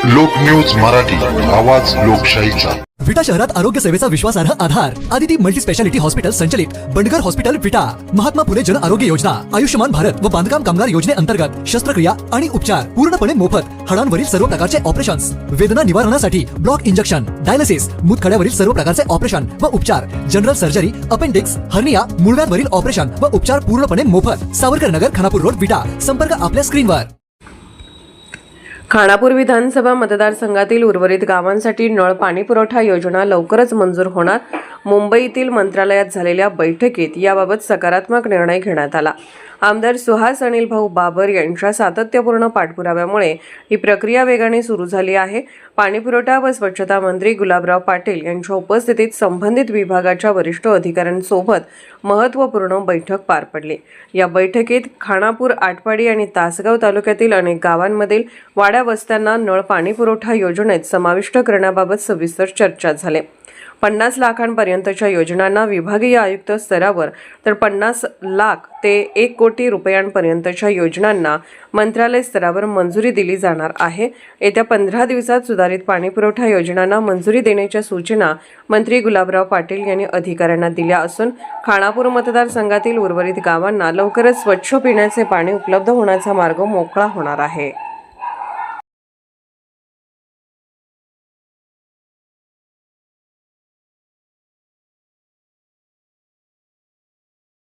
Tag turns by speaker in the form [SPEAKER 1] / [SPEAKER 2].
[SPEAKER 1] लोक न्यूज मराठी, आवाज लोकशाहीचा।
[SPEAKER 2] विटा शहरात आरोग्य सेवेचा विश्वासार्ह आधार आदिती मल्टी स्पेशालिटी हॉस्पिटल संचलित बंडगर हॉस्पिटल विटा, महात्मा फुले जन आरोग्य योजना, आयुष्यमान भारत व बांधकाम कामगार योजनेअंतर्गत शस्त्रक्रिया आणि उपचार पूर्णपणे मोफत, हाडांवरील सर्व प्रकारचे ऑपरेशन्स, वेदना निवारणासाठी ब्लॉक इंजेक्शन, डायलिसिस, मूतखड्यावरील सर्व प्रकारचे ऑपरेशन व उपचार, जनरल सर्जरी, अपेंडिक्स, हर्निया, मूळव्याधवरील ऑपरेशन व उपचार पूर्णपणे मोफत। सावरकर नगर, खानापूर रोड, विटा। संपर्क आपल्या स्क्रीनवर।
[SPEAKER 3] खानापूर विधानसभा मतदारसंघातील उर्वरित गावांसाठी नळ पाणी पुरवठा योजना लवकरच मंजूर होणार। मुंबईतील मंत्रालयात झालेल्या बैठकीत याबाबत सकारात्मक निर्णय घेण्यात आला। आमदार सुहास अनिल भाऊ बाबर यांच्या सातत्यपूर्ण पाठपुराव्यामुळे ही प्रक्रिया वेगाने सुरू झाली आहे। पाणीपुरवठा व स्वच्छता मंत्री गुलाबराव पाटील यांच्या उपस्थितीत संबंधित विभागाच्या वरिष्ठ अधिकाऱ्यांसोबत महत्त्वपूर्ण बैठक पार पडली। या बैठकीत खानापूर, आटपाडी आणि तासगाव तालुक्यातील अनेक गावांमधील वाड्या वस्त्यांना नळ पाणी पुरवठा योजनेत समाविष्ट करण्याबाबत सविस्तर चर्चा झाली। 50 लाखांपर्यंतच्या योजनांना विभागीय आयुक्त स्तरावर तर 50 लाख ते 1 कोटी रुपयांपर्यंतच्या योजनांना मंत्रालय स्तरावर मंजुरी दिली जाणार आहे। येत्या 15 दिवसात सुधारित पाणीपुरवठा योजनांना मंजुरी देण्याच्या सूचना मंत्री गुलाबराव पाटील यांनी अधिकाऱ्यांना दिल्या असून खानापूर मतदारसंघातील उर्वरित गावांना लवकरच स्वच्छ पिण्याचे पाणी उपलब्ध होण्याचा मार्ग मोकळा होणार आहे।